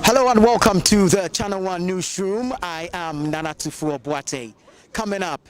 Hello and welcome to the Channel 1 Newsroom. I am Nana Tufuo Boate. Coming up.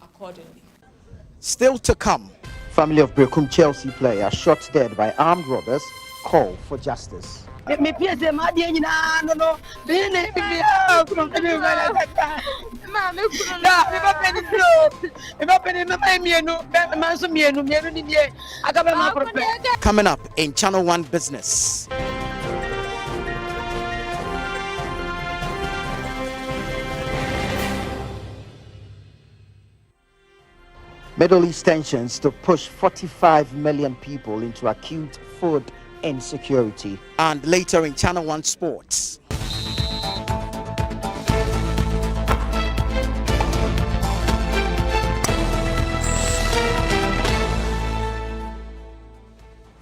Accordingly. Still to come. Family of Berekum Chelsea player shot dead by armed robbers call for justice. Coming up in Channel 1 Business. Middle East tensions to push 45 million people into acute food insecurity. And later in Channel 1 Sports.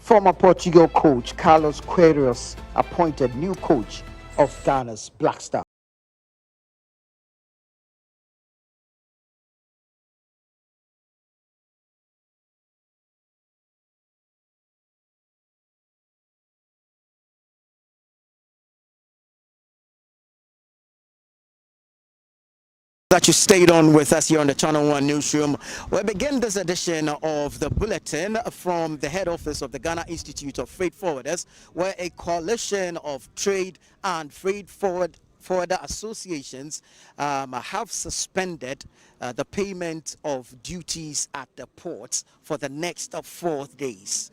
Former Portugal coach Carlos Queiroz appointed new coach of Ghana's Black Stars. That you stayed on with us here on the Channel 1 Newsroom. We begin this edition of the bulletin from the head office of the Ghana Institute of Freight Forwarders, where a coalition of trade and freight forwarder associations have suspended the payment of duties at the ports for the next 4 days.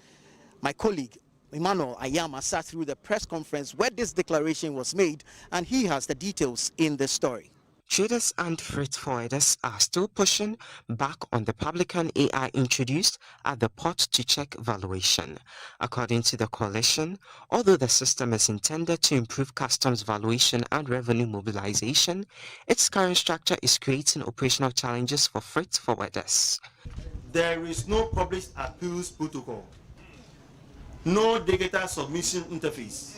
My colleague Emmanuel Ayama sat through the press conference where this declaration was made, and he has the details in the story. Traders and freight forwarders are still pushing back on the publican AI introduced at the port to check valuation. According to the coalition, although the system is intended to improve customs valuation and revenue mobilization, its current structure is creating operational challenges for freight forwarders. There is no published appeals protocol, no data submission interface,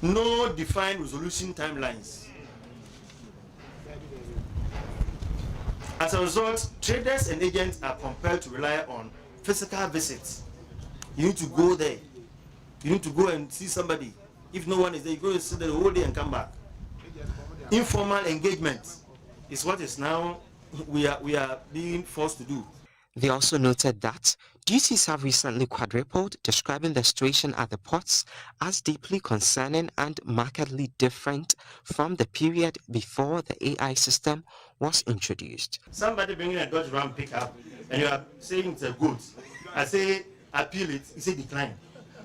no defined resolution timelines. As a result, traders and agents are compelled to rely on physical visits. You need to go there. You need to go and see somebody. If no one is there, you go to sit there the whole day and come back. Informal engagement is what is now we are being forced to do. They also noted that duties have recently quadrupled, describing the situation at the ports as deeply concerning and markedly different from the period before the AI system was introduced. Somebody bringing a Dodge Ram pickup and you are saying it's a good. I say appeal it, you say decline.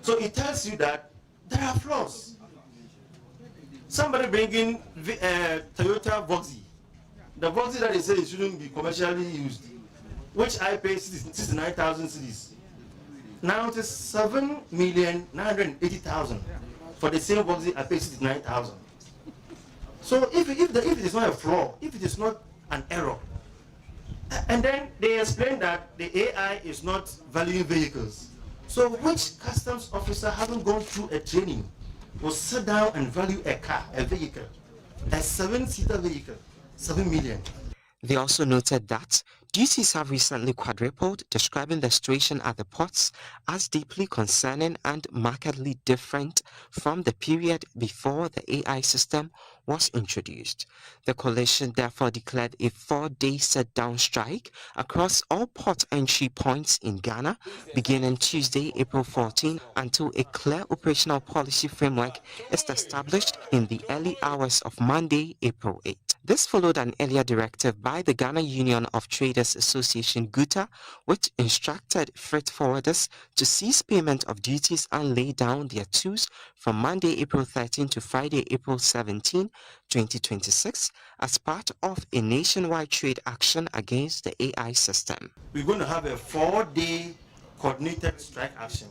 So it tells you that there are flaws. Somebody bringing Toyota Voxy. The Voxy that they say it shouldn't be commercially used, which I pay 69,000 cedis. Now it is 7,980,000. For the same box, I pay 69,000. So if it is not a flaw, if it is not an error, and then they explain that the AI is not valuing vehicles. So which customs officer having gone through a training will sit down and value a car, a vehicle, a 7-seater vehicle, 7 million? They also noted that duties have recently quadrupled, describing the situation at the ports as deeply concerning and markedly different from the period before the AI system was introduced. The coalition therefore declared a 4-day sit-down strike across all port entry points in Ghana, beginning Tuesday, April 14, until a clear operational policy framework is established in the early hours of Monday, April 8. This followed an earlier directive by the Ghana Union of Traders Association (GUTA), which instructed freight forwarders to cease payment of duties and lay down their tools from Monday, April 13 to Friday, April 17, 2026, as part of a nationwide trade action against the AI system. We're going to have a 4-day coordinated strike action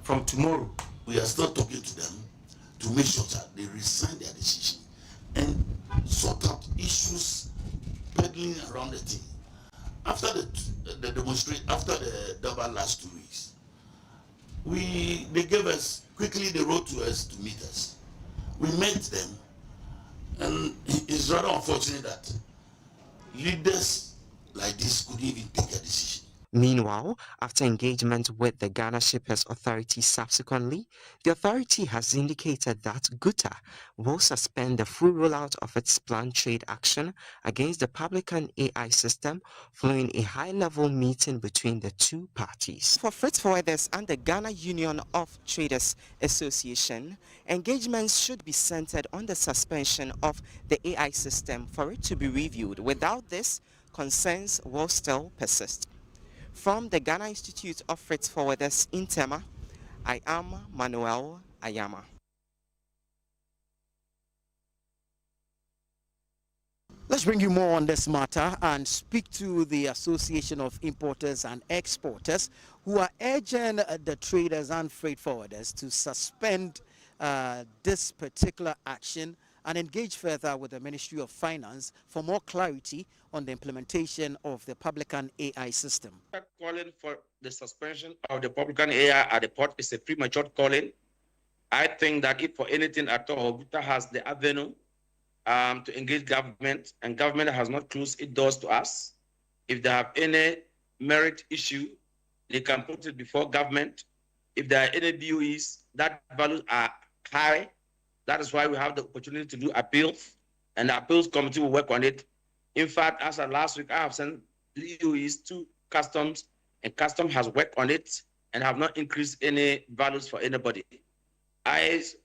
from tomorrow. We are still talking to them to make sure that they resign their decision and sort out issues peddling around the thing. After the demonstration, after the double last 2 weeks, they gave us, quickly they wrote to us to meet us. We met them, and it's rather unfortunate that leaders like this couldn't even take a decision. Meanwhile, after engagement with the Ghana Shippers Authority subsequently, the authority has indicated that GUTA will suspend the full rollout of its planned trade action against the Publican AI system following a high-level meeting between the two parties. For freight forwarders and the Ghana Union of Traders Association, engagements should be centered on the suspension of the AI system for it to be reviewed. Without this, concerns will still persist. From the Ghana Institute of Freight Forwarders in Tema, I am Manuel Ayama. Let's bring you more on this matter and speak to the Association of Importers and Exporters, who are urging the traders and freight forwarders to suspend this particular action and engage further with the Ministry of Finance for more clarity on the implementation of the Publican AI system. Calling for the suspension of the Publican AI at the port is a premature calling. I think that if for anything at all, GUTA has the avenue to engage government, and government has not closed its doors to us. If they have any merit issue, they can put it before government. If there are any DOEs that values are high, that is why we have the opportunity to do appeals, and the appeals committee will work on it. In fact, as of last week, I have sent DOEs to customs, and customs has worked on it and have not increased any values for anybody.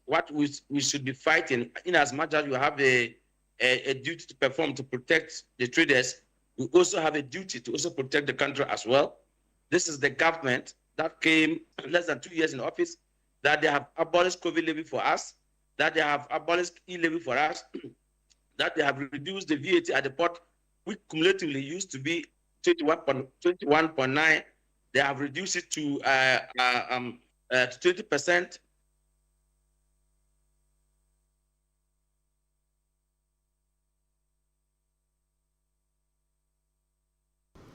What we should be fighting, in as much as you have a duty to perform to protect the traders, we also have a duty to also protect the country as well. This is the government that came less than 2 years in office, that they have abolished COVID levy for us, that they have abolished e-levy for us, that they have reduced the VAT at the port, which cumulatively used to be 21.9. They have reduced it to 20%.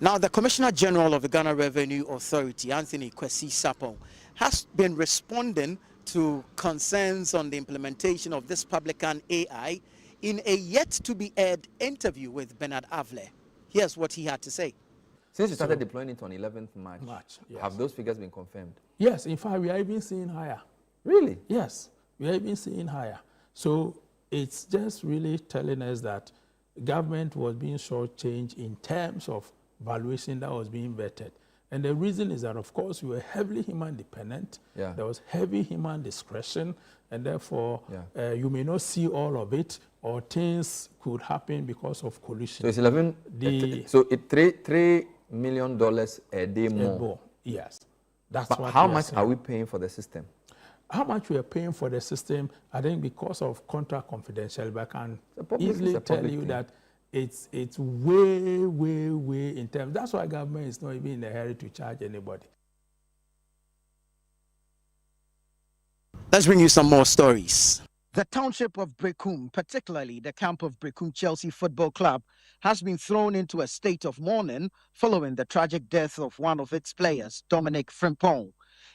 Now, the Commissioner General of the Ghana Revenue Authority, Anthony Kwesi Sapong, has been responding to concerns on the implementation of this Publican AI in a yet-to-be-aired interview with Bernard Avle. Here's what he had to say. Since you started deploying it on 11th March, yes. Have those figures been confirmed? Yes, in fact, we are even seeing higher. Really? Yes, we are even seeing higher. So it's just really telling us that government was being shortchanged in terms of valuation that was being vetted. And the reason is that, of course, we were heavily human dependent. Yeah. There was heavy human discretion, and therefore you may not see all of it, or things could happen because of collision. So it's 11. So it's $3 million a day more. Yes, that's but what. How much are we paying for the system? How much we are paying for the system, I think because of contract confidentiality, but I can easily tell you that it's way, way, way in terms. That's why government is not even in a hurry to charge anybody. Let's bring you some more stories. The township of Berekum, particularly the camp of Berekum Chelsea Football Club, has been thrown into a state of mourning following the tragic death of one of its players, Dominic Frimpong.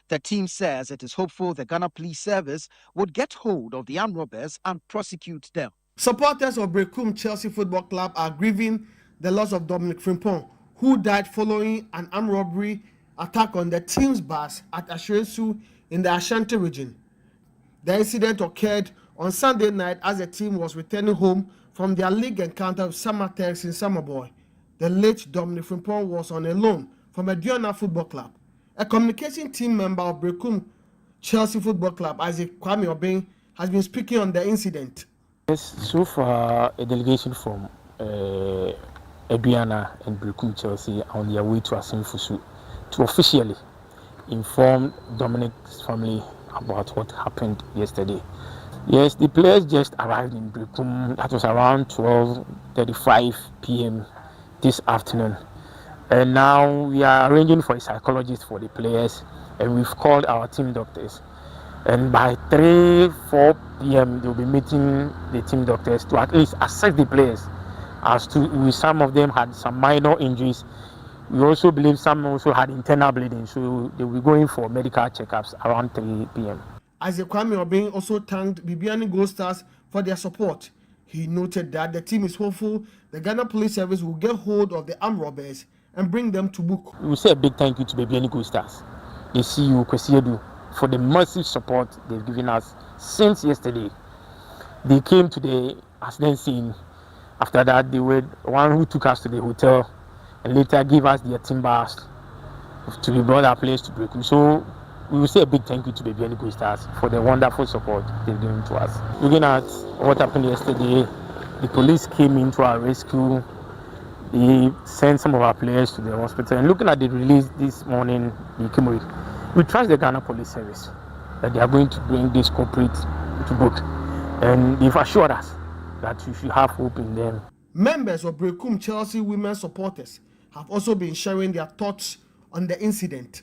The team says it is hopeful the Ghana Police Service would get hold of the armed robbers and prosecute them. Supporters of Berekum Chelsea Football Club are grieving the loss of Dominic Frimpong, who died following an armed robbery attack on the team's bus at Asheresu in the Ashanti region. The incident occurred on Sunday night as the team was returning home from their league encounter with Samatex in Samaboy. The late Dominic Frimpong was on a loan from Kajjano Football Club. A communication team member of Berekum Chelsea Football Club, Isaac Kwame Obeng, has been speaking on the incident. Yes, so far a delegation from Kajjano and Berekum Chelsea are on their way to Asenfusu to officially inform Dominic's family about what happened yesterday. Yes, the players just arrived in Berekum. That was around 12:35 p.m. this afternoon. And now we are arranging for a psychologist for the players, and we've called our team doctors. And by 3-4 p.m. they'll be meeting the team doctors to at least assess the players. As to some of them had some minor injuries. We also believe some also had internal bleeding, so they will be going for medical checkups around 3 p.m. Isaac Kwame Obeng also thanked Bibiani Gold Stars for their support. He noted that the team is hopeful the Ghana Police Service will get hold of the armed robbers and bring them to book. We say a big thank you to Bibiani Gold Stars, the CEO Kwesiedu, for the massive support they've given us since yesterday. They came to the accident scene. After that, they were the one who took us to the hotel and later gave us their timbers to be brought our place to Berekum. So we will say a big thank you to Bibiani Gold Stars for the wonderful support they've given to us. Looking at what happened yesterday, the police came into our rescue. They sent some of our players to the hospital. And looking at the release this morning, we trust the Ghana Police Service that they are going to bring this culprit to book. And they've assured us that we should have hope in them. Members of Berekum Chelsea women supporters have also been sharing their thoughts on the incident.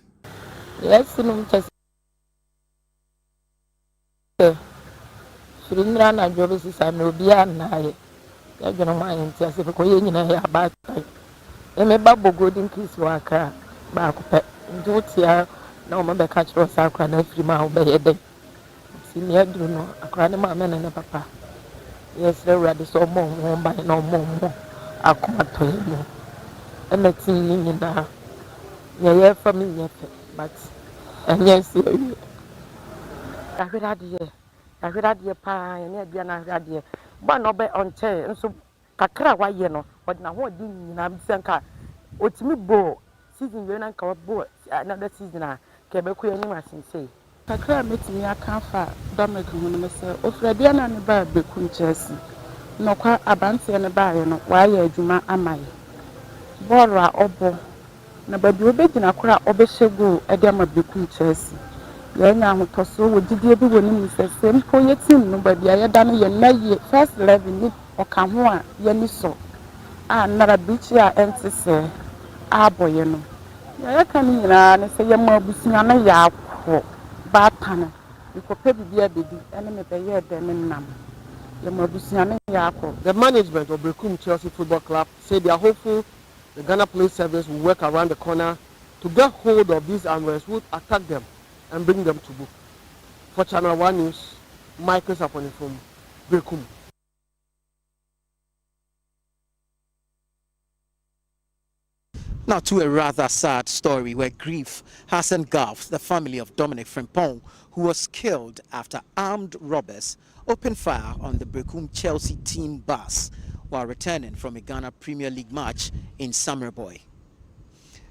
Yes, yes, they were so more by no more. I come to him. And let's see in the yeah, family, but and yes, I heard idea pie and yet be an idea. But no bet on chair and so Kakra, why you know, but now what did you have Sanka? What's me bo season you and cover board another season? Quebec, anyone say. Kakra metimi aka fa Dominic Hunme se ofrade na ne ba Berekum Chelsea no kwa abante ne ba ye no wa ye adwuma amaye bọọlụ a ọbọ na babi obegina kora obehegu e de ma Berekum Chelsea ye nya ahotoso wo didie bi woni mu se mpo ye team no babi a ye da no ye na ye first 11 ni oka ho a ye ni so a nara bichi a ente se aboye no ye ka ni nyina ne se ye ma busunya na ya akọ Batana, the management of Berekum Chelsea Football Club say they are hopeful the Ghana Police Service will work around the corner to get hold of these armors who attack them and bring them to book. For Channel 1 News, Michael Saponi from Berekum. Now to a rather sad story where grief has engulfed the family of Dominic Frimpong, who was killed after armed robbers opened fire on the Berekum Chelsea team bus while returning from a Ghana Premier League match in Samaboy.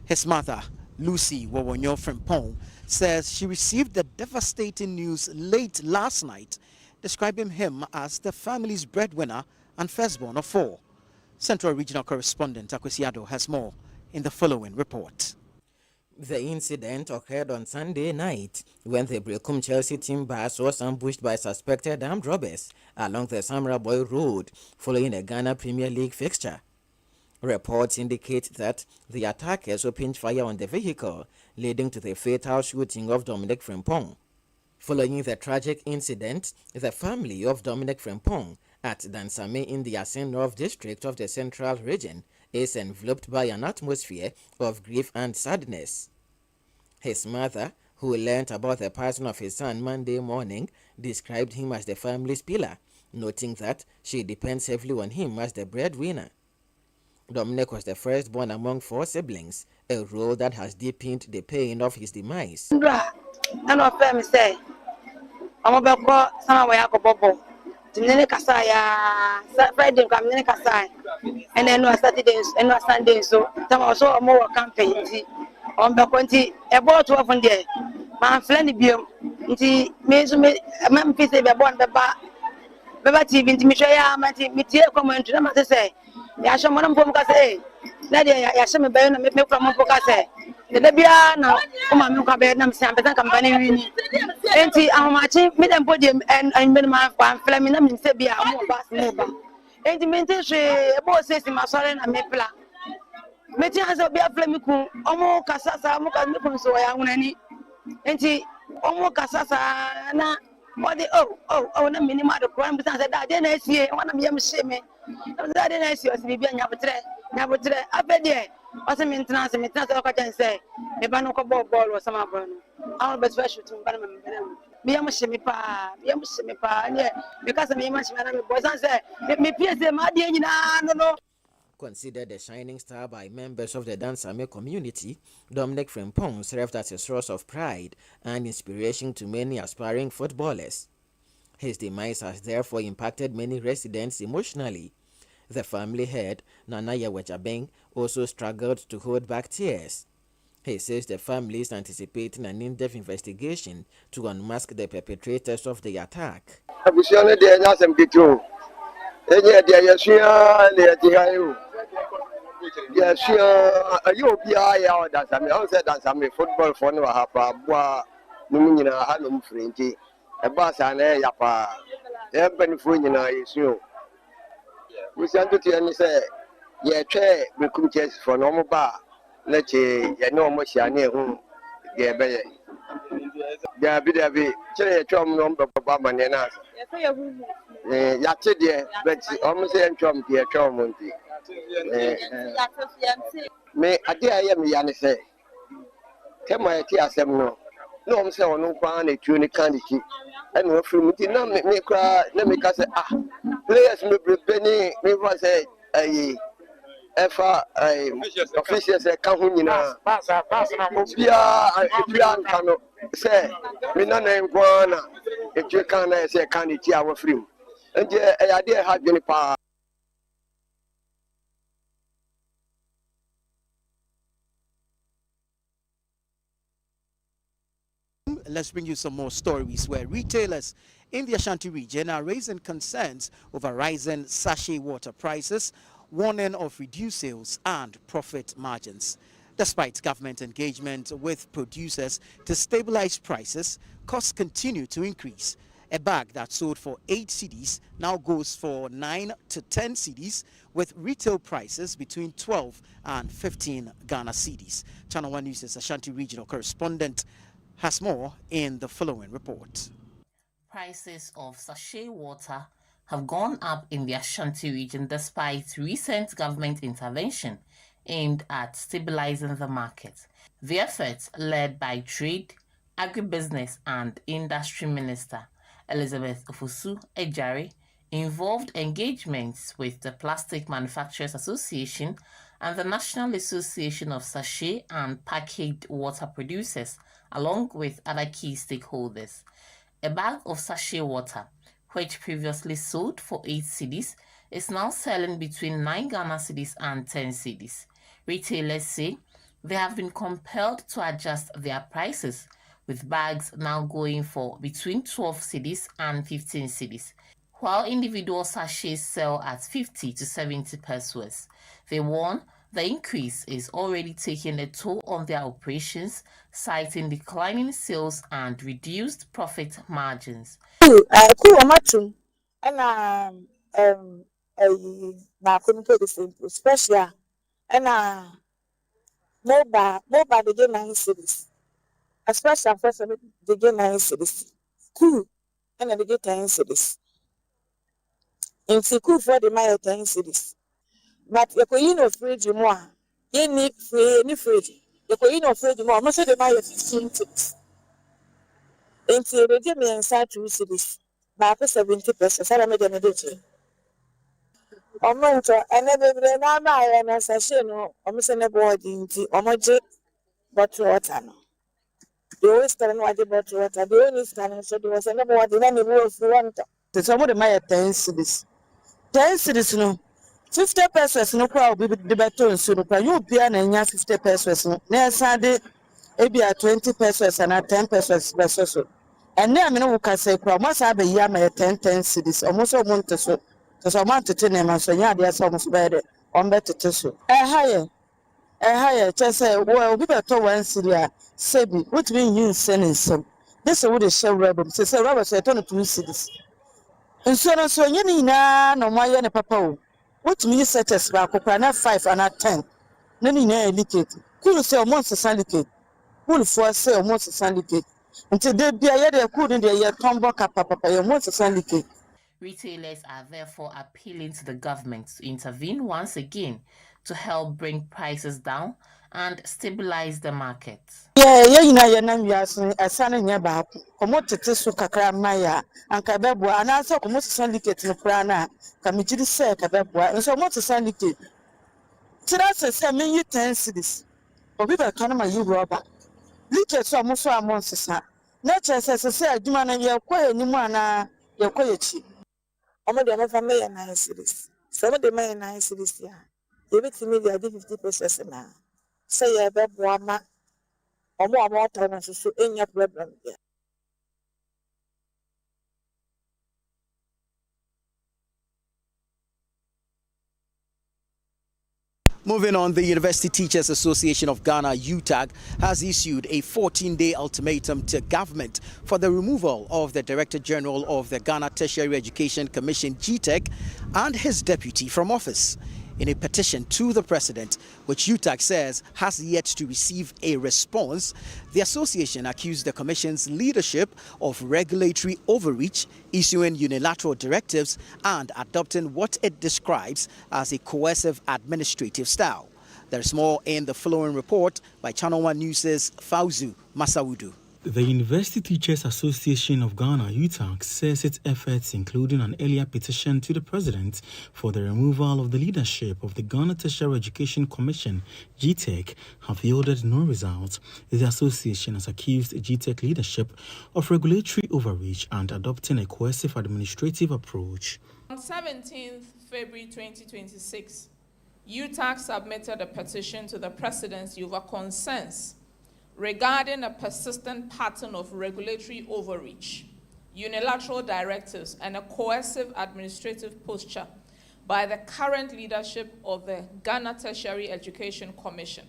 His mother, Lucy Wawonyo Frimpong, says she received the devastating news late last night, describing him as the family's breadwinner and firstborn of 4. Central Regional Correspondent Kajjano has more in the following report. The incident occurred on Sunday night when the Berekum Chelsea team bus was ambushed by suspected armed robbers along the Samaboy Road following a Ghana Premier League fixture. Reports indicate that the attackers opened fire on the vehicle, leading to the fatal shooting of Dominic Frimpong. Following the tragic incident, the family of Dominic Frimpong at Dansame in the Asen North district of the Central Region is enveloped by an atmosphere of grief and sadness. His mother, who learnt about the passing of his son Monday morning, described him as the family's pillar noting that she depends heavily on him as the breadwinner. Dominic was the firstborn among 4 siblings, a role that has deepened the pain of his demise. Timnene kasaya Friday kamnene kasaya and then no Saturday and no Sunday so tam also more campaign nti on be konti e bo to ofun there man friend biom nti me so me mam pese be bon be ba TV nti me hwe ya ma nti me tie comment na ma se ya hwe mo na mpom ka se na de ya hwe me be na me kura mo ka se de bia na o ma me ka be na me se ampesa kampani wini enti ahomachi me dem podium and me ma fa fla me na me se bia mo ba se ba enti me nti hwe e bo se si ma sore na me pla me ti aso bia fla me ku omo kasasa mo ka me ku so ya hunani enti omo kasasa na body na minima the crime because that dey na sie wana me yam sheme that dey na sie o si bibia nyabotre abede o se maintenance so ka chen say me ba no ko ball o sama ball no I best fresh to me ba me yam sheme pa ne because me yam sheme na me boy say me pese ma dey nyina no. Considered a shining star by members of the Dansame community, Dominic Frimpong served as a source of pride and inspiration to many aspiring footballers. His demise has therefore impacted many residents emotionally. The family head, Nana Yawajabeng, also struggled to hold back tears. He says the family is anticipating an in-depth investigation to unmask the perpetrators of the attack. Yes, you be I that's I mean football for no hapa numina hanum frenti e basa na yapa e benefo nyina yesu we say to any say ye twa Berekum Chelsea for no mo ba na che ye no mo hia na hu ge be ya bi che ye twa mo no ba ma ne na ya che de but o say ntwa ye twa mo nti me ade aye me ya ne say kema ti asem no no say onu kwa na tuo ni candidate and we free muti na me kra na me ka say players me brebe me was say efa officials ka ho nyina obia nka no say me na nkwa na etu kan na say candidate a we free mu nje ade ha dwene pa. Let's bring you some more stories where retailers in the Ashanti region are raising concerns over rising sachet water prices, warning of reduced sales and profit margins. Despite government engagement with producers to stabilize prices, costs continue to increase. A bag that sold for 8 cedis now goes for 9 to 10 cedis, with retail prices between 12 and 15 Ghana cedis. Channel 1 News' Ashanti regional correspondent has more in the following report. Prices of sachet water have gone up in the Ashanti region despite recent government intervention aimed at stabilizing the market. The efforts led by Trade, Agribusiness and Industry Minister Elizabeth Ofosu Ejari involved engagements with the Plastic Manufacturers Association and the National Association of Sachet and Packaged Water Producers, along with other key stakeholders. A bag of sachet water, which previously sold for 8 cedis, is now selling between 9 Ghana cedis and 10 cedis. Retailers say they have been compelled to adjust their prices, with bags now going for between 12 cedis and 15 cedis, while individual sachets sell at 50 to 70 pesos. They warn the increase is already taking a toll on their operations, citing declining sales and reduced profit margins. Especially first they get 9 cedis. Cool, and then they get 10 cedis. In cool for the mile 10 cedis. But you know fridge more. You need free fridge. You know fridge more. Most of the mile 15 cedis. In they give me inside 2 cedis. baako 70%. Sara me dem dey to. Omo nto ene bebre na ma aye na sachet no omo se ne board nti omo je bottle water no. They always tell me what they bottle water. They only stand so they was ne board na me wo fu want. So mo de my 10 cedis. 10 cedis no 50 pesos no kwa obi de beto nso no kwa you bia na nya 50 pesos no. Na sade ebia 20 pesos and 10 pesos pesos. And then I mean, we can say, "Promise I be ya my 10 cedis." Almost a month or so. So I want to tell them, so yeah, there's almost better on better tissue. Higher. Just say, well, we better 1 cedi. Say, what mean you sending some? This is what they show rebel. Say, Robert, say, 2 cedis. And so, you need no my any papa. What me set us back, 5 and 10. None indicate. Could say, almost a syndicate. Who for say almost a syndicate. Until they be a year couldn't they yet tombo papa almost a syndicate. Retailers are therefore appealing to the government to intervene once again to help bring prices down and stabilize the market. A son in your back, commodity so kakra maya, and Kabebwa, and also almost syndicate in Prana, Kamiji say Kabebwa, and so much a syndicate. So that's a 10 cities. Or we can come you rubber. Little so much a monster. Nature says, I do man and you're quite anymore, you're quite cheap. Omo de omo me 9 cities. Some of the me 9 cities ya. Give it to me they 50% na. Say ya be boa ma. Omo turn so enya problem ya. Moving on, the University Teachers Association of Ghana, UTAG, has issued a 14-day ultimatum to government for the removal of the Director General of the Ghana Tertiary Education Commission, GTech, and his deputy from office. In a petition to the president, which UTAG says has yet to receive a response, the association accused the commission's leadership of regulatory overreach, issuing unilateral directives and adopting what it describes as a coercive administrative style. There's more in the following report by Channel 1 News' Fauzu Masaudu. The University Teachers Association of Ghana, UTAG, says its efforts, including an earlier petition to the president for the removal of the leadership of the Ghana Tertiary Education Commission, GTech, have yielded no result. The association has accused GTech leadership of regulatory overreach and adopting a coercive administrative approach. On 17th February 2026, UTAG submitted a petition to the presidency over concerns regarding a persistent pattern of regulatory overreach, unilateral directives, and a coercive administrative posture by the current leadership of the Ghana Tertiary Education Commission.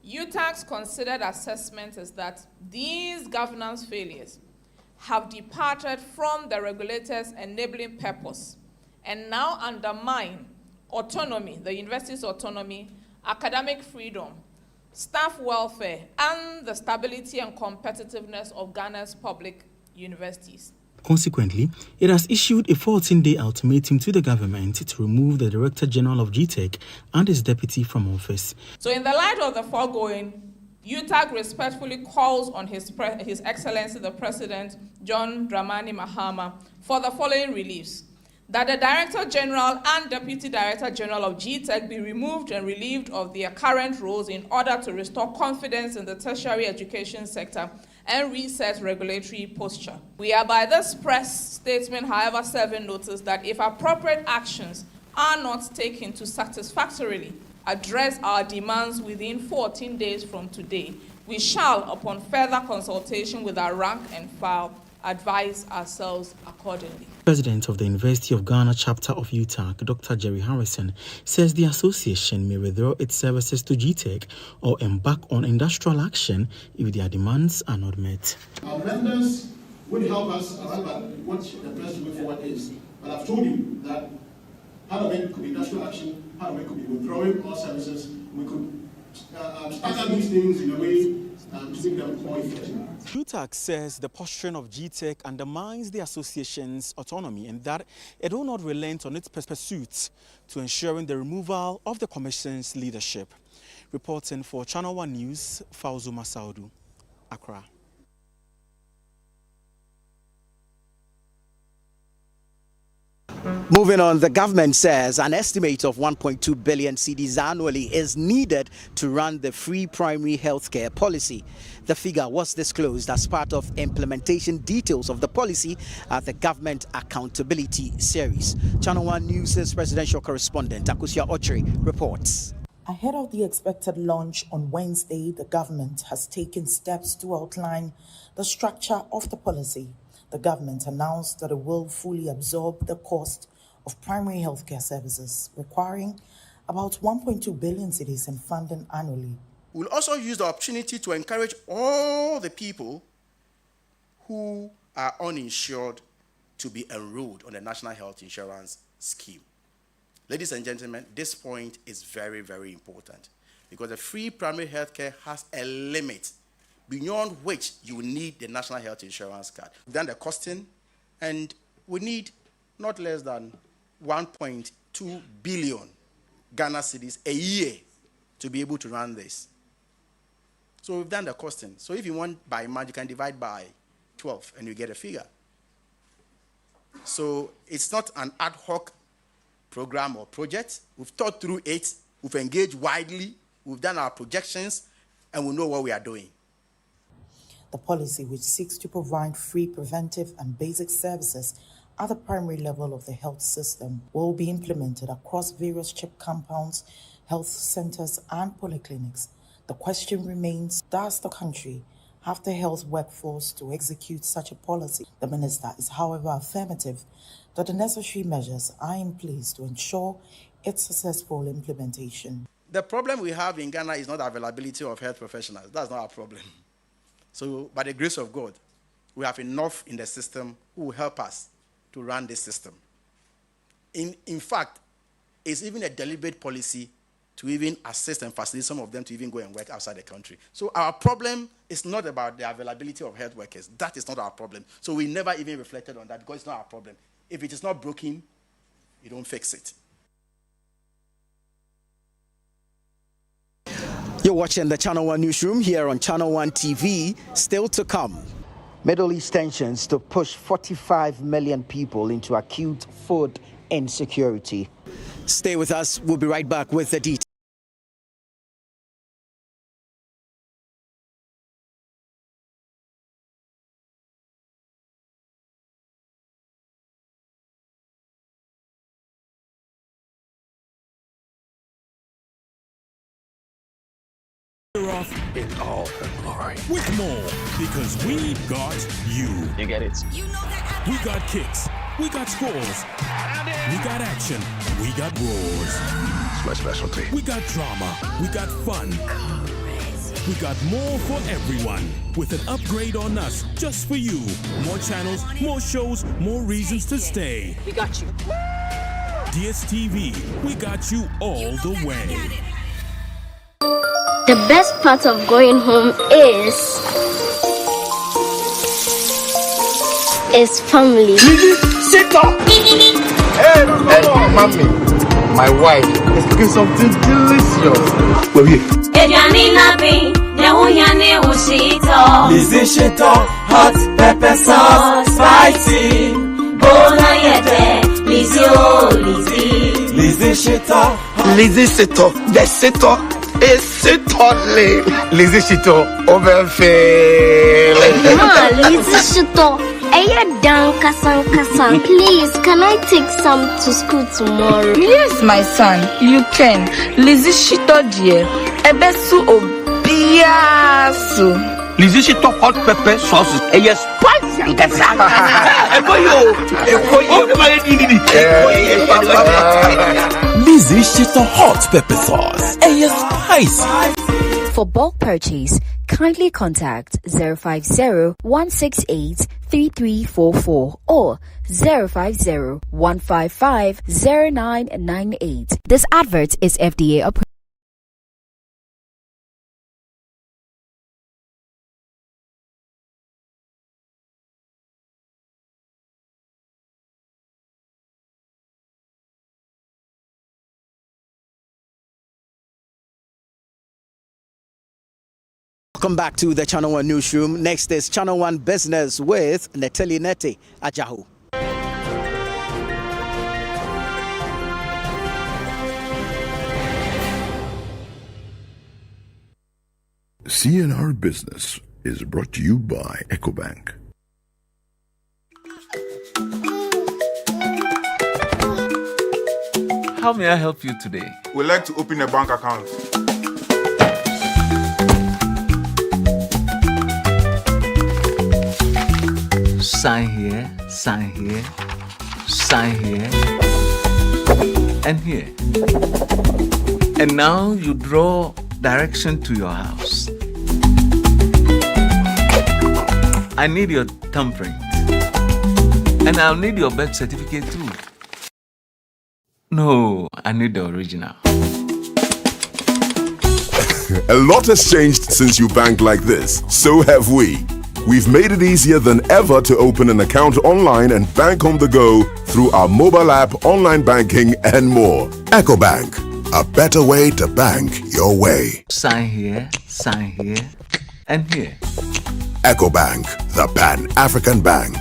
UTAG's considered assessment is that these governance failures have departed from the regulator's enabling purpose and now undermine autonomy, the university's autonomy, academic freedom, staff welfare, and the stability and competitiveness of Ghana's public universities. Consequently, it has issued a 14-day ultimatum to the government to remove the Director General of GTech and his deputy from office. So in the light of the foregoing, UTAG respectfully calls on His Excellency the President, John Dramani Mahama, for the following reliefs: that the Director General and Deputy Director General of GTech be removed and relieved of their current roles in order to restore confidence in the tertiary education sector and reset regulatory posture. We are by this press statement, however, serving notice that if appropriate actions are not taken to satisfactorily address our demands within 14 days from today, we shall, upon further consultation with our rank and file, advise ourselves accordingly. President of the University of Ghana chapter of UTAG, Dr. Jerry Harrison, says the association may withdraw its services to GTech or embark on industrial action if their demands are not met. Our members would help us about what the best way forward is. But I've told you that part of it could be industrial action, part of it could be withdrawing all services. We could start up these things in a way to make them more effective. UTAG says the posturing of GTech undermines the association's autonomy and that it will not relent on its pursuit to ensuring the removal of the commission's leadership. Reporting for Channel 1 News, Fauzu Masaudu, Accra. Moving on, the government says an estimate of 1.2 billion cedis annually is needed to run the free primary healthcare policy. The figure was disclosed as part of implementation details of the policy at the Government Accountability Series. Channel 1 News' presidential correspondent Akusia Ochre reports. Ahead of the expected launch on Wednesday, the government has taken steps to outline the structure of the policy. The government announced that it will fully absorb the cost of primary healthcare services, requiring about 1.2 billion cedis in funding annually. We'll also use the opportunity to encourage all the people who are uninsured to be enrolled on the National Health Insurance Scheme. Ladies and gentlemen, this point is very, very important because the free primary healthcare has a limit beyond which you need the National Health Insurance card. We've done the costing, and we need not less than 1.2 billion Ghana cedis a year to be able to run this. So we've done the costing. So if you want by month, you can divide by 12 and you get a figure. So it's not an ad hoc program or project. We've thought through it, we've engaged widely, we've done our projections, and we know what we are doing. The policy, which seeks to provide free preventive and basic services at the primary level of the health system, will be implemented across various CHIP compounds, health centers, and polyclinics. The question remains, does the country have the health workforce to execute such a policy? The minister is, however, affirmative that the necessary measures are in place to ensure its successful implementation. The problem we have in Ghana is not availability of health professionals. That's not our problem. So, by the grace of God, we have enough in the system who will help us to run this system. In fact, it's even a deliberate policy to even assist and facilitate some of them to even go and work outside the country. So our problem is not about the availability of health workers. That is not our problem. So we never even reflected on that because it's not our problem. If it is not broken, you don't fix it. You're watching the Channel 1 Newsroom here on Channel 1 TV. Still to come, Middle East tensions to push 45 million people into acute food insecurity. Stay with us. We'll be right back with the details. Off in all her glory. With more, because we got you. You get it? We got kicks. We got scores. We got action. We got roars. It's my specialty. We got drama. We got fun. We got more for everyone. With an upgrade on us, just for you. More channels, more shows, more reasons to stay. We got you. DSTV, we got you all the way. The best part of going home is family. Sit up. Hey, mommy, my wife is cooking something delicious. We're here. Lizzy hot pepper sauce, spicy. Bona yete, Lizzy oh Lizzy. Lizzy the Shito. C'est only Lizzy Shito over fail. Lizzy Shito, kasan. Please, can I take some to school tomorrow? Yes, my son, you can. Lizzy Shito dear, ebesu obiasu. Lizzy Shito hot pepper sauce. Yes, spicy and kasa. Lizzy Shito hot pepper sauce. Yes, spicy. For bulk purchase, kindly contact 050-168-3344 or 050-155-0998. This advert is FDA approved. Welcome back to the Channel 1 Newsroom. Next is Channel 1 Business with Neteli Nete Ajahu. CNR Business is brought to you by EcoBank. How may I help you today? We'd like to open a bank account. Sign here, sign here, sign here, and here. And now you draw direction to your house. I need your thumbprint. And I'll need your birth certificate too. No, I need the original. A lot has changed since you banked like this. So have we. We've made it easier than ever to open an account online and bank on the go through our mobile app, online banking, and more. EcoBank, a better way to bank your way. Sign here, and here. EcoBank, the Pan-African Bank.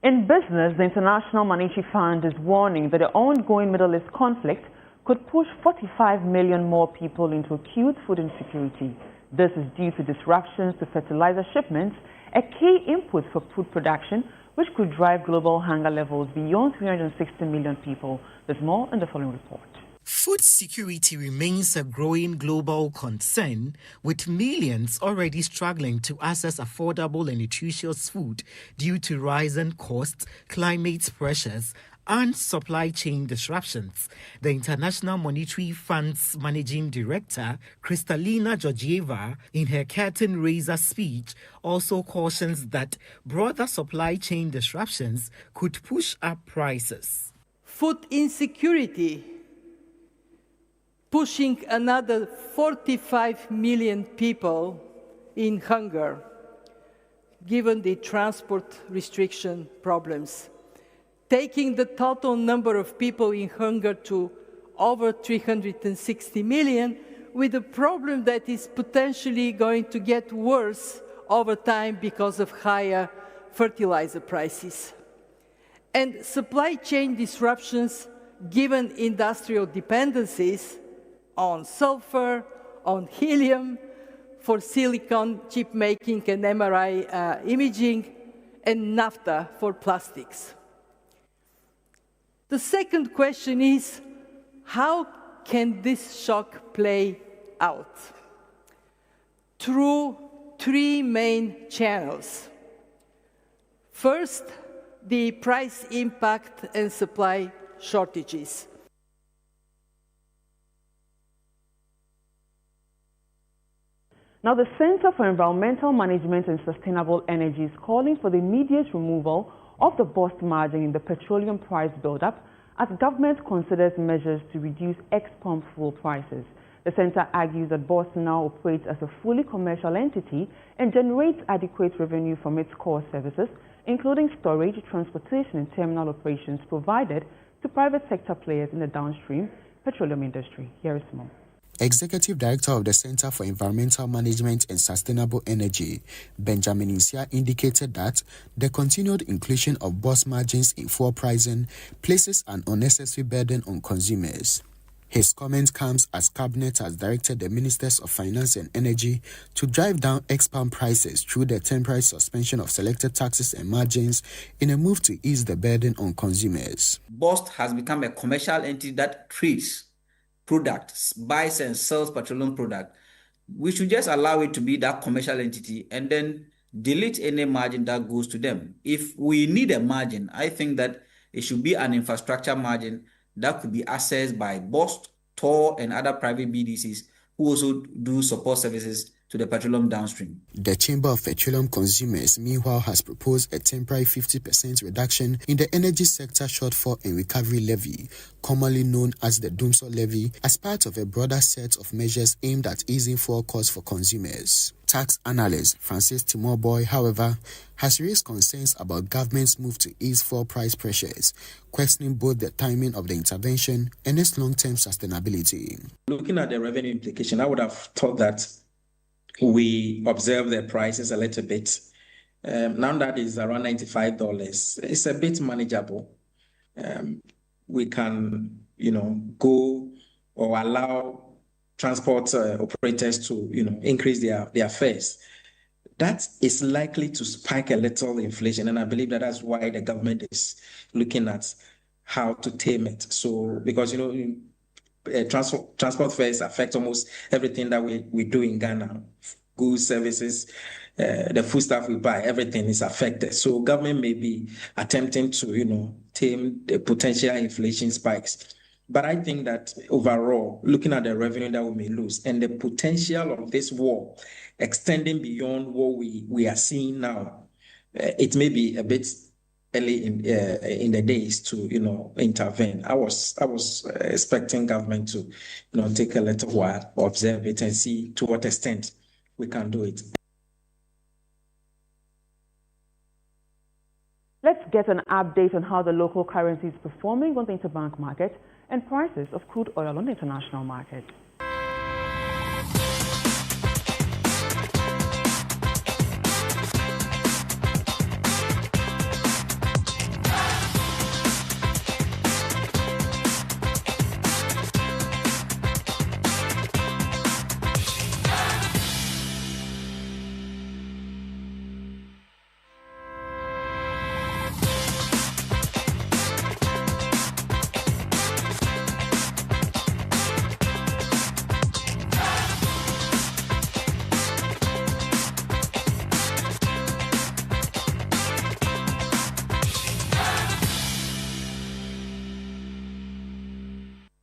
In business, the International Monetary Fund is warning that the ongoing Middle East conflict could push 45 million more people into acute food insecurity. This is due to disruptions to fertilizer shipments, a key input for food production, which could drive global hunger levels beyond 360 million people. There's more in the following report. Food security remains a growing global concern, with millions already struggling to access affordable and nutritious food due to rising costs, climate pressures, and supply chain disruptions. The International Monetary Fund's Managing Director, Kristalina Georgieva, in her curtain raiser speech, also cautions that broader supply chain disruptions could push up prices. Food insecurity pushing another 45 million people in hunger, given the transport restriction problems, taking the total number of people in hunger to over 360 million, with a problem that is potentially going to get worse over time because of higher fertilizer prices. And supply chain disruptions, given industrial dependencies on sulfur, on helium, for silicon chip making and MRI imaging, and naphtha for plastics. The second question is, how can this shock play out? Through three main channels. First, the price impact and supply shortages. Now, the Center for Environmental Management and Sustainable Energy is calling for the immediate removal of the bust margin in the petroleum price buildup as government considers measures to reduce ex-pump fuel prices. The center argues that BOST now operates as a fully commercial entity and generates adequate revenue from its core services, including storage, transportation, and terminal operations provided to private sector players in the downstream petroleum industry. Here is more. Executive Director of the Center for Environmental Management and Sustainable Energy, Benjamin Insia, indicated that the continued inclusion of bust margins in fuel pricing places an unnecessary burden on consumers. His comment comes as Cabinet has directed the Ministers of Finance and Energy to drive down ex-pump prices through the temporary suspension of selected taxes and margins in a move to ease the burden on consumers. BOST has become a commercial entity that treats products, buys and sells petroleum product. We should just allow it to be that commercial entity and then delete any margin that goes to them. If we need a margin, I think that it should be an infrastructure margin that could be accessed by BOST, TOR, and other private BDCs who also do support services to the petroleum downstream. The Chamber of Petroleum Consumers, meanwhile, has proposed a temporary 50% reduction in the energy sector shortfall and recovery levy, commonly known as the Doomsor levy, as part of a broader set of measures aimed at easing fuel costs for consumers. Tax analyst Francis Timoboy, however, has raised concerns about government's move to ease fuel price pressures, questioning both the timing of the intervention and its long-term sustainability. Looking at the revenue implication, I would have thought that we observe the prices a little bit. Now that is around $95. It's a bit manageable. We can, go or allow transport operators to, increase their fares. That is likely to spike a little inflation, and I believe that's why the government is looking at how to tame it. So, because transport fares affect almost everything that we do in Ghana, goods, services, the food stuff we buy, everything is affected. So, government may be attempting to tame the potential inflation spikes. But I think that overall, looking at the revenue that we may lose and the potential of this war extending beyond what we are seeing now, it may be a bit early in the days to intervene. I was expecting government to take a little while, observe it, and see to what extent we can do it. Let's get an update on how the local currency is performing on the interbank market and prices of crude oil on the international market.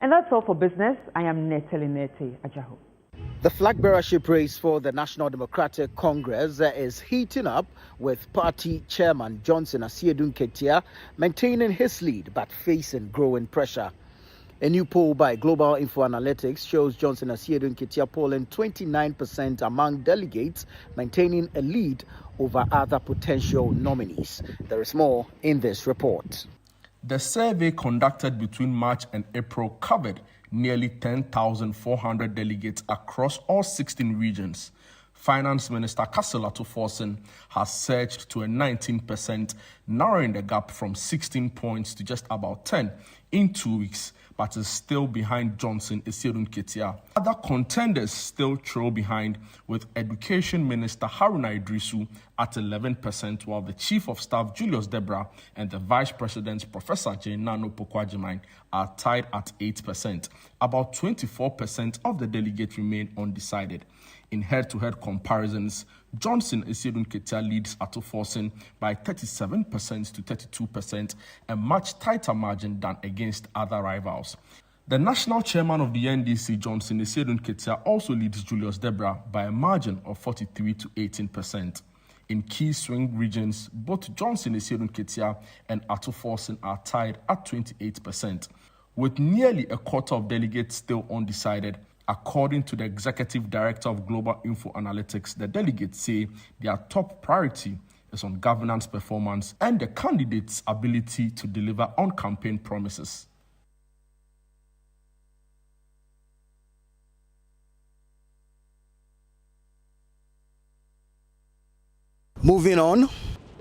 And that's all for business. I am Netelineti Ajaho. The flag bearership race for the National Democratic Congress is heating up, with party chairman Johnson Asiedu Nketia maintaining his lead but facing growing pressure. A new poll by Global Info Analytics shows Johnson Asiedu Nketia polling 29% among delegates, maintaining a lead over other potential nominees. There is more in this report. The survey conducted between March and April covered nearly 10,400 delegates across all 16 regions. Finance Minister Kasila Tuforsen has surged to a 19%, narrowing the gap from 16 points to just about 10 in 2 weeks, but is still behind Johnson Asiedu Nketia. Other contenders still trail behind, with Education Minister Haruna Idrisu at 11%, while the Chief of Staff Julius Debra and the Vice President Professor Kajjano are tied at 8%. About 24% of the delegates remain undecided. In head-to-head comparisons, Johnson Asiedu Nketia leads Atuforsen by 37% to 32%, a much tighter margin than against other rivals. The national chairman of the NDC, Johnson Asiedu Nketia, also leads Julius Debra by a margin of 43 to 18%. In key swing regions, both Johnson Asiedu Nketia and Atuforsen are tied at 28%. With nearly a quarter of delegates still undecided, according to the Executive Director of Global Info Analytics, the delegates say their top priority is on governance performance and the candidates' ability to deliver on campaign promises. Moving on,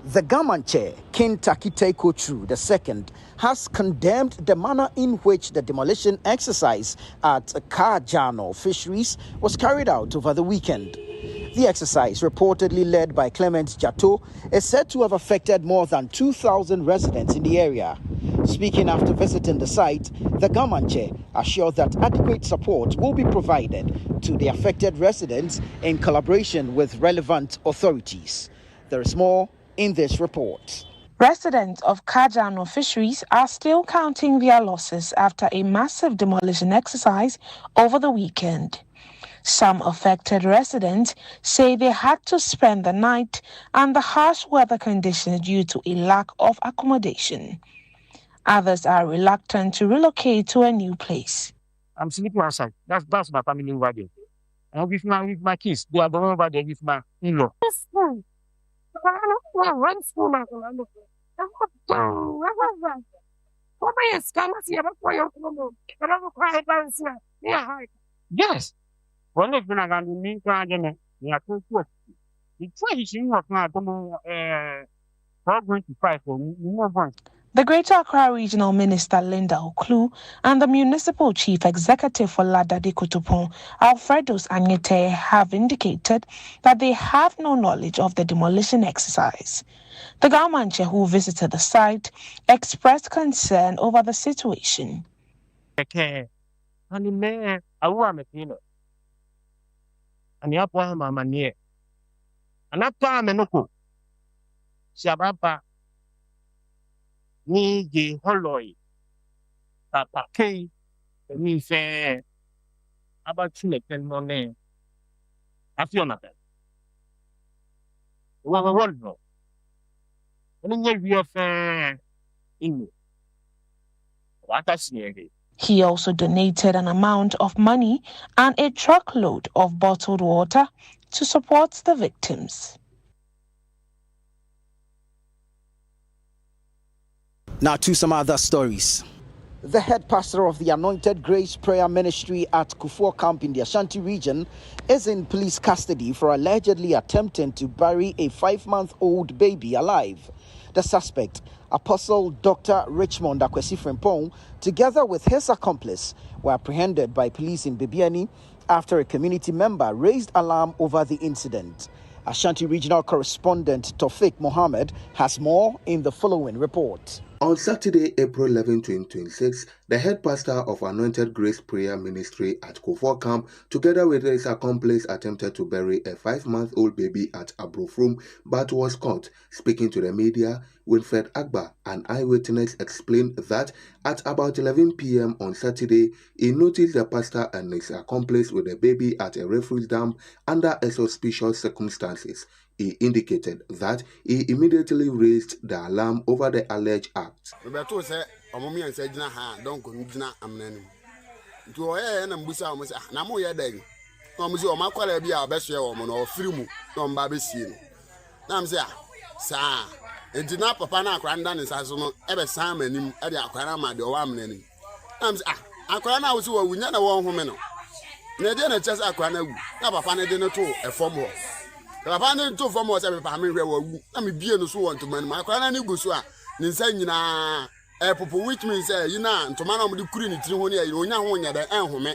the Gaman chair, King Takite Kochu II, has condemned the manner in which the demolition exercise at Kajjano fisheries was carried out over the weekend. The exercise, reportedly led by Clement Jato, is said to have affected more than 2,000 residents in the area. Speaking after visiting the site, the Gaman chair assured that adequate support will be provided to the affected residents in collaboration with relevant authorities. There is more in this report. Residents of Kajjano fisheries are still counting their losses after a massive demolition exercise over the weekend. Some affected residents say they had to spend the night under harsh weather conditions due to a lack of accommodation. Others are reluctant to relocate to a new place. I'm sleeping outside. That's my family over there. And with my kids, they are going over there with my in-law. Yes. One of them are going to meet Kajjano. They are too quick. The tradition of my 4.5 for more points. The Greater Accra Regional Minister Linda Oklu and the Municipal Chief Executive for Ladadi Kutupon, Alfredos Anyete, have indicated that they have no knowledge of the demolition exercise. The government chair who visited the site expressed concern over the situation. Ni ge holoi tata kei ni fe abachule kenone afiona pe wa no ni nye wi fe inu wata siege. He also donated an amount of money and a truckload of bottled water to support the victims. Now to some other stories. The head pastor of the Anointed Grace Prayer Ministry at Kufuor Camp in the Ashanti region is in police custody for allegedly attempting to bury a 5-month-old baby alive. The suspect, Apostle Dr. Richmond Akwesi Frimpong, together with his accomplice, were apprehended by police in Bibiani after a community member raised alarm over the incident. Ashanti regional correspondent Tofik Mohammed has more in the following report. On Saturday, April 11, 2026, the head pastor of Anointed Grace Prayer Ministry at Kufuor Camp, together with his accomplice, attempted to bury a 5-month-old baby at Abrofrum, but was caught. Speaking to the media, Winfred Agba, an eyewitness, explained that at about 11 p.m. on Saturday, he noticed the pastor and his accomplice with the baby at a refuse dump under suspicious circumstances. He indicated that he immediately raised the alarm over the alleged act. Rapane to form was every family where we be no so want to man. My clan and Gusua, Ninsana, a popo, which means, you know, to man of the Queen, Trionia, you know, when you're the home.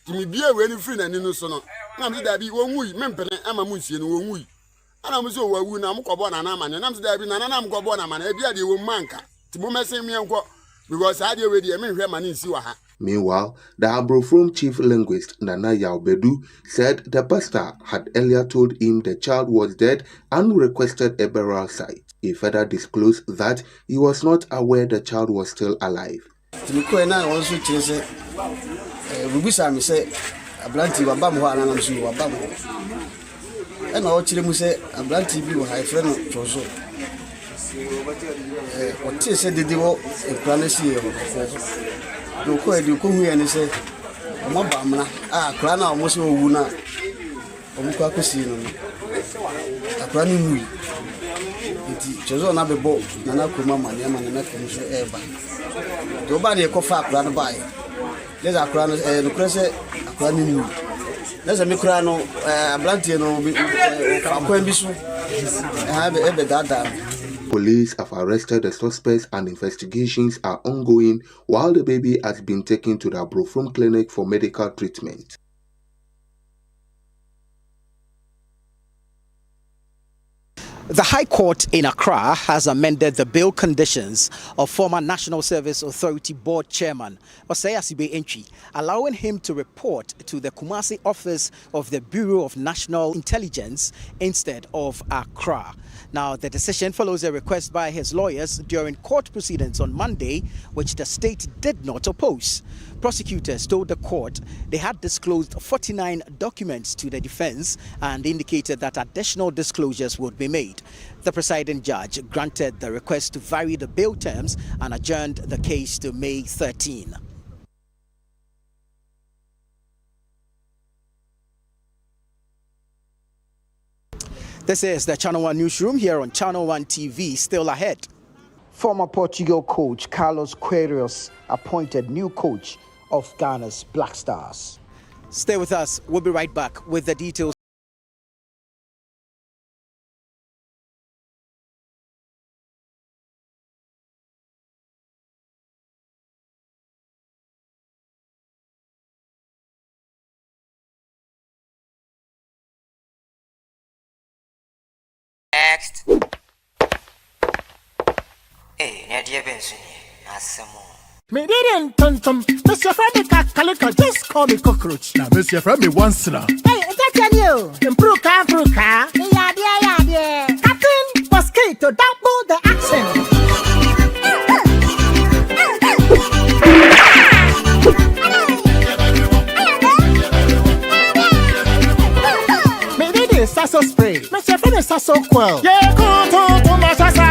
To me be a really free and innocent. Now that be one week, Mempen, and Mamusi, and 1 week. And I'm so well, I'm Cobona man, and I'm there, and I'm Cobona man, a beard you manka. To Mumma say me uncle, because I do already, I mean, Herman in Siwaha. Meanwhile, the Abrofrum chief linguist Nana Yaubedu said the pastor had earlier told him the child was dead and requested a burial site. He further disclosed that he was not aware the child was still alive. Police have arrested the suspects and investigations are ongoing while the baby has been taken to the Abrofrum clinic for medical treatment. The High Court in Accra has amended the bail conditions of former National Service Authority Board Chairman Osei Asibe Entry, allowing him to report to the Kumasi office of the Bureau of National Intelligence instead of Accra. Now, the decision follows a request by his lawyers during court proceedings on Monday, which the state did not oppose. Prosecutors told the court they had disclosed 49 documents to the defense and indicated that additional disclosures would be made. The presiding judge granted the request to vary the bail terms and adjourned the case to May 13. This is the Channel 1 Newsroom here on Channel 1 TV. Still ahead. Former Portugal coach Carlos Queiroz appointed new coach of Ghana's Black Stars. Stay with us. We'll be right back with the details. Me didn't tum. Mr. Femi Kalika, just call me cockroach. Now, Mr. Femi once now. Hey, is that you? Improve car. Yeah. Captain Mosquito, double the action. Me did this sasso spray. Mr. Femi sasso quell. Yeah, go to my sasso.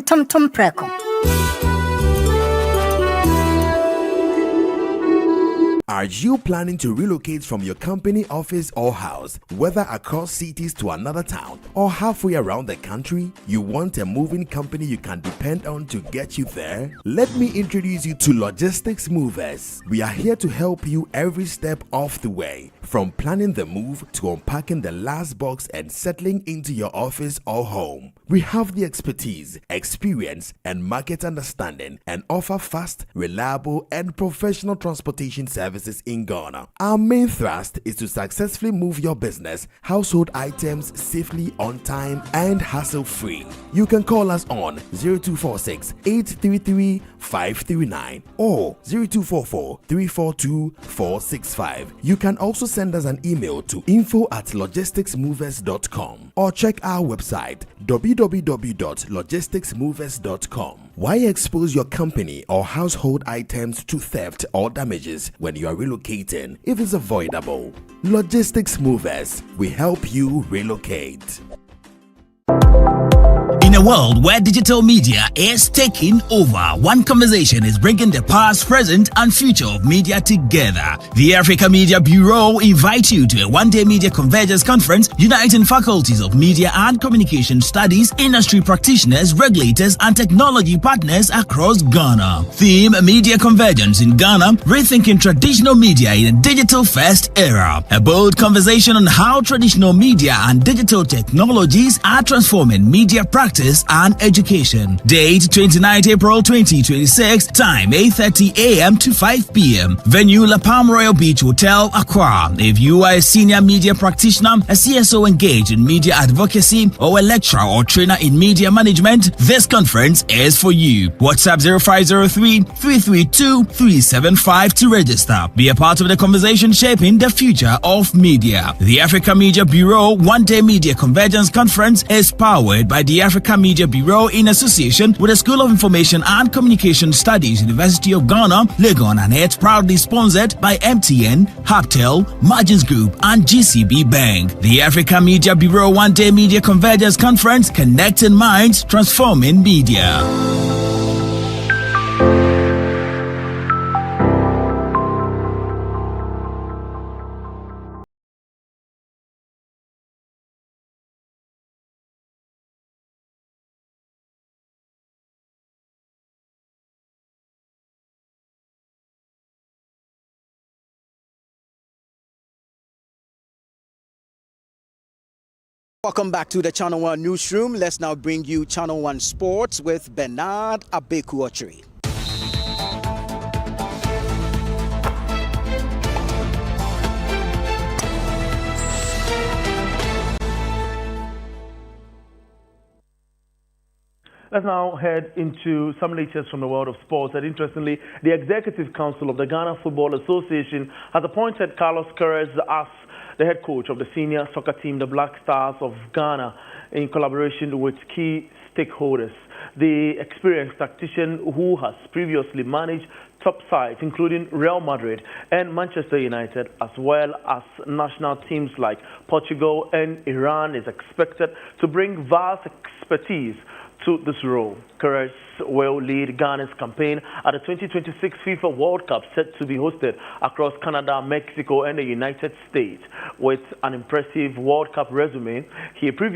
Tum preko. Are you planning to relocate from your company office or house, whether across cities to another town or halfway around the country? You want a moving company you can depend on to get you there? Let me introduce you to Logistics Movers. We are here to help you every step of the way, from planning the move to unpacking the last box and settling into your office or home. We have the expertise, experience, and market understanding and offer fast, reliable, and professional transportation services in Ghana. Our main thrust is to successfully move your business, household items safely, on time, and hassle-free. You can call us on 0246 833 539 or 0244 342 465. You can also send us an email to info@logisticsmovers.com or check our website www.logisticsmovers.com. Why expose your company or household items to theft or damages when you are relocating if it's avoidable? Logistics Movers, we help you relocate. In a world where digital media is taking over, one conversation is bringing the past, present, and future of media together. The Africa Media Bureau invites you to a one-day media convergence conference uniting faculties of media and communication studies, industry practitioners, regulators, and technology partners across Ghana. Theme: Media Convergence in Ghana, rethinking traditional media in a digital-first era. A bold conversation on how traditional media and digital technologies are transforming media practice and education. Date: 29th April 2026. Time: 8:30 a.m. to 5 p.m. Venue: La Palm Royal Beach Hotel, Accra. If you are a senior media practitioner, a CSO engaged in media advocacy, or a lecturer or trainer in media management, this conference is for you. WhatsApp 0503-332-375 to register. Be a part of the conversation shaping the future of media. The Africa Media Bureau One-Day Media Convergence Conference is powered by the Africa Media Bureau in association with the School of Information and Communication Studies, University of Ghana, Legon, and it's proudly sponsored by MTN, Haptel, Margins Group, and GCB Bank. The Africa Media Bureau One-Day Media Convergence Conference, connecting minds, transforming media. Welcome back to the Channel One Newsroom. Let's now bring you Channel One Sports with Bernard Abekuochiri. Let's now head into some latest from the world of sports. And interestingly, the Executive Council of the Ghana Football Association has appointed Carlos Queiroz as the head coach of the senior soccer team, the Black Stars of Ghana, in collaboration with key stakeholders. The experienced tactician who has previously managed top sides including Real Madrid and Manchester United, as well as national teams like Portugal and Iran, is expected to bring vast expertise to this role. Queiroz will lead Ghana's campaign at the 2026 FIFA World Cup, set to be hosted across Canada, Mexico, and the United States. With an impressive World Cup resume, he previously